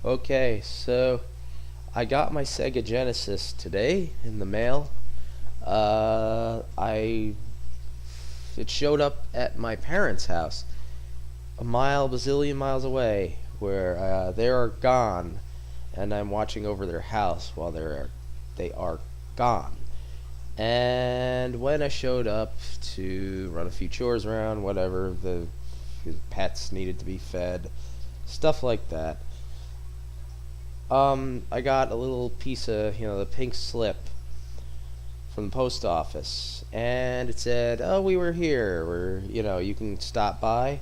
Okay, so I got my Sega Genesis today in the mail. I It showed up at my parents' house, a bazillion miles away, where they are gone, and I'm watching over their house while they are gone. And when I showed up to run a few chores around, whatever, the pets needed to be fed, stuff like that. I got a little piece of, the pink slip from the post office, and it said, "Oh, we were here. You can stop by."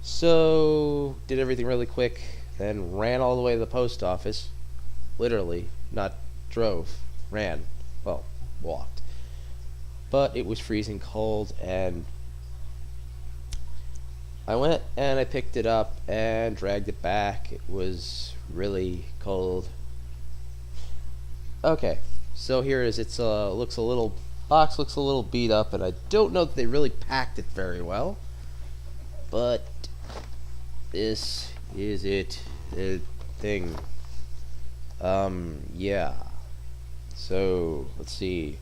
So, did everything really quick, then ran all the way to the post office. Literally, not drove, ran. Well, walked. But it was freezing cold, and I went and I picked it up and dragged it back. It was really cold. Okay, so here it is. It's looks a little box looks a little beat up, and I don't know that they really packed it very well. But this is it, the thing. Yeah. So let's see.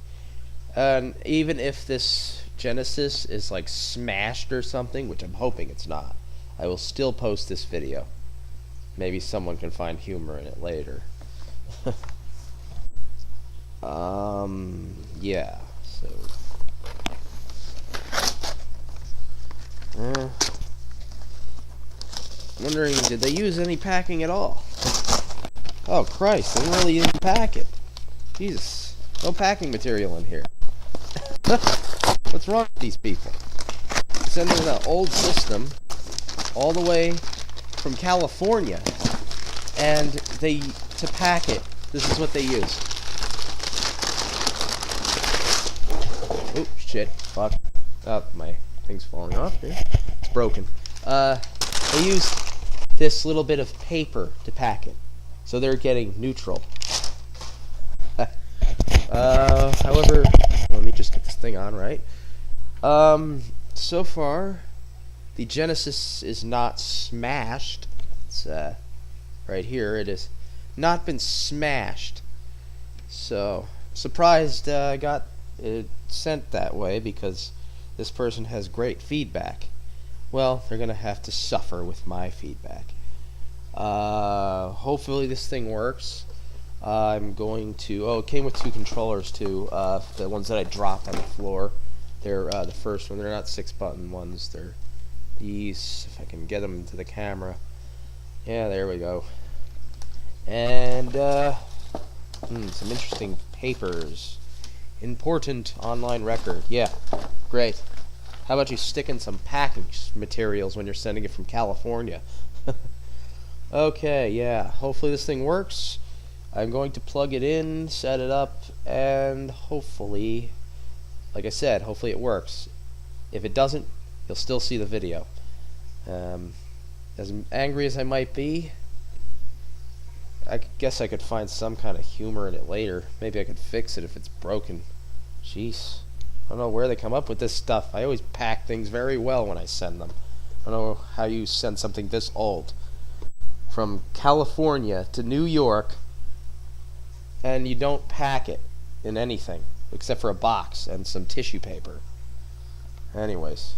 And even if this Genesis is like smashed or something, which I'm hoping it's not, I will still post this video. Maybe someone can find humor in it later. Yeah. So, uh, wondering, did they use any packing at all? Oh Christ, they didn't really even pack it. Jesus, no packing material in here. What's wrong with these people? Sending the old system all the way from California, and to pack it, this is what they use. Oh shit! Fuck! Oh, my thing's falling off here. It's broken. They use this little bit of paper to pack it, so they're getting neutral. However, let me just get this thing on right. So far, the Genesis is not smashed. It's right here. It has not been smashed. So, surprised I got it sent that way, because this person has great feedback. Well, they're gonna have to suffer with my feedback. Hopefully this thing works. I'm going to. Oh, it came with two controllers too. The ones that I dropped on the floor. They're the first one. They're not 6-button ones. They're these. If I can get them into the camera. Yeah, there we go. And some interesting papers. Important online record. Yeah, great. How about you stick in some packing materials when you're sending it from California? Okay, yeah. Hopefully this thing works. I'm going to plug it in, set it up, and hopefully, like I said, hopefully it works. If it doesn't, you'll still see the video. As angry as I might be, I guess I could find some kind of humor in it later. Maybe I could fix it if it's broken. Jeez. I don't know where they come up with this stuff. I always pack things very well when I send them. I don't know how you send something this old from California to New York, and you don't pack it in anything except for a box and some tissue paper. Anyways,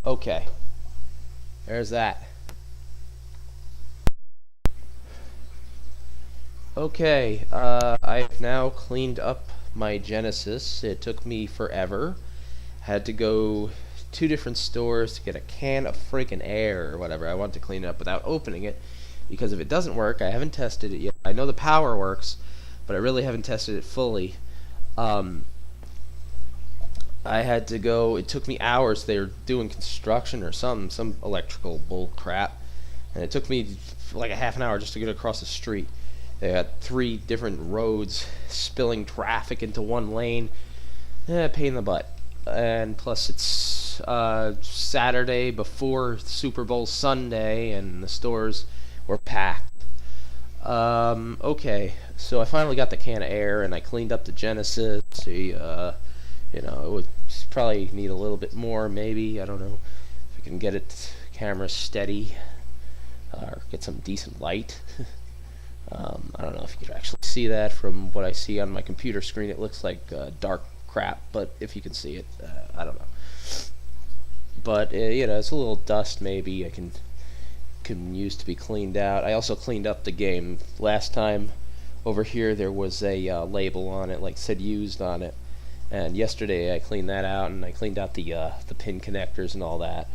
okay, there's that. Okay, I've now cleaned up my Genesis. It took me forever. Had to go 2 different stores to get a can of freaking air or whatever. I want to clean it up without opening it, because if it doesn't work, I haven't tested it yet. I know the power works, but I really haven't tested it fully. I had to go. It took me hours. They were doing construction or some electrical bull crap, and it took me like a half an hour just to get across the street. They had 3 different roads spilling traffic into one lane. Pain in the butt. And plus, it's Saturday before Super Bowl Sunday, and the stores were packed. Okay, so I finally got the can of air, and I cleaned up the Genesis. It would probably need a little bit more, maybe. I don't know if I can get it camera steady or get some decent light. I don't know if you can actually see that from what I see on my computer screen. It looks like dark crap, but if you can see it, I don't know. But it's a little dust maybe I can use to be cleaned out. I also cleaned up the game. Last time over here there was a label on it, like said used on it. And yesterday I cleaned that out, and I cleaned out the pin connectors and all that.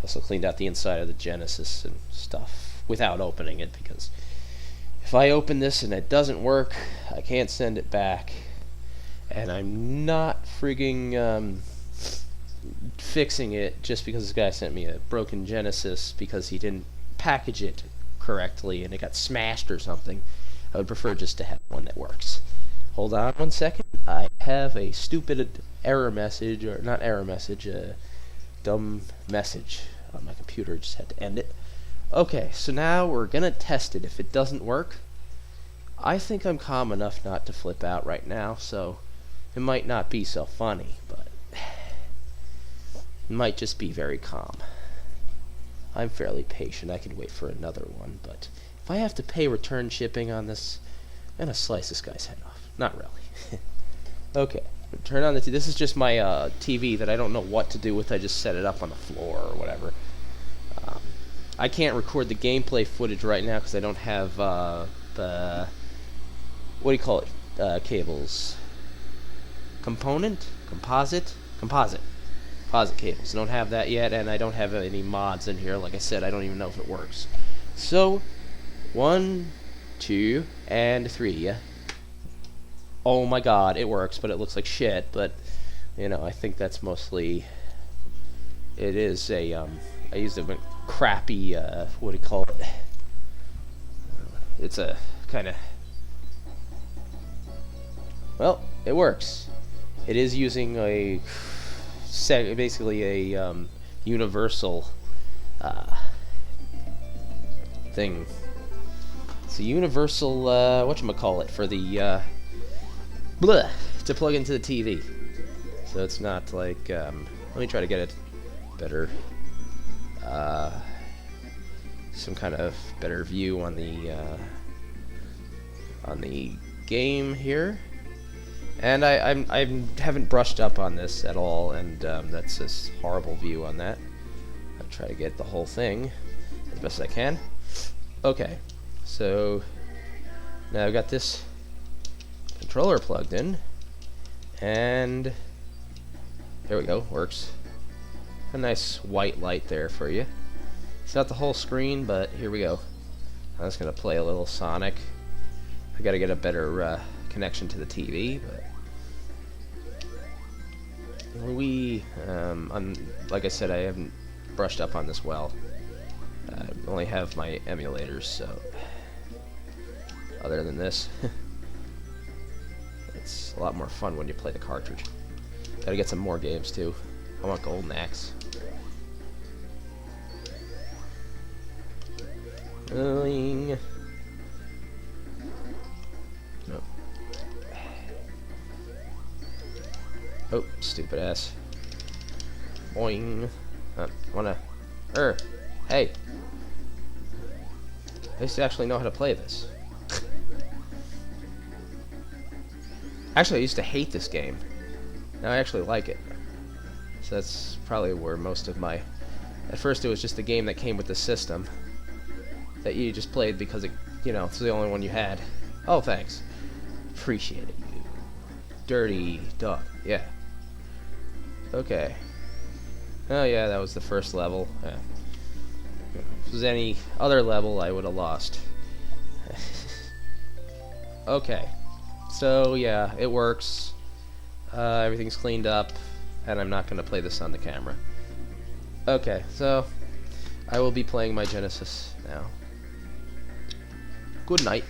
Also cleaned out the inside of the Genesis and stuff without opening it, because if I open this and it doesn't work, I can't send it back. And I'm not frigging fixing it just because this guy sent me a broken Genesis because he didn't package it correctly and it got smashed or something. I would prefer just to have one that works. Hold on 1 second. I have a stupid error message, or not error message, a dumb message on my computer. Just had to end it. Okay, so now we're gonna test it. If it doesn't work, I think I'm calm enough not to flip out right now, so it might not be so funny, but it might just be very calm. I'm fairly patient. I can wait for another one, but if I have to pay return shipping on this, I'm gonna slice this guy's head off. Not really. Okay, turn on the TV. This is just my TV that I don't know what to do with. I just set it up on the floor or whatever. I can't record the gameplay footage right now because I don't have the, what do you call it, cables? Composite cables. I don't have that yet, and I don't have any mods in here. Like I said, I don't even know if it works. So, 1, 2, and 3. Oh my god, it works, but it looks like shit. But I think that's mostly. It is a I used a crappy what do you call it? It's a kind of. Well, it works. It is using basically a universal thing. It's a universal whatchamacallit for the to plug into the TV. So it's not like let me try to get it better some kind of better view on the game here. And I haven't brushed up on this at all, and that's this horrible view on that. I'll try to get the whole thing as best as I can. Okay, so now I've got this controller plugged in, and there we go, works. A nice white light there for you. It's not the whole screen, but here we go. I'm just gonna play a little Sonic. I gotta get a better connection to the TV, but like I said, I haven't brushed up on this well. I only have my emulators, so other than this, it's a lot more fun when you play the cartridge. Gotta get some more games too. I want Golden Axe. Boing. Nope. Oh, stupid ass. Boing. Wanna. Hey. I used to actually know how to play this. Actually, I used to hate this game. Now I actually like it. So that's probably where most of my. At first, it was just a game that came with the system that you just played because it's the only one you had. Oh, thanks. Appreciate it, you dirty dog. Yeah. Okay. Oh yeah, that was the first level. Yeah. If it was any other level, I would have lost. Okay. So yeah, it works. Everything's cleaned up, and I'm not going to play this on the camera. Okay, so I will be playing my Genesis now. Good night.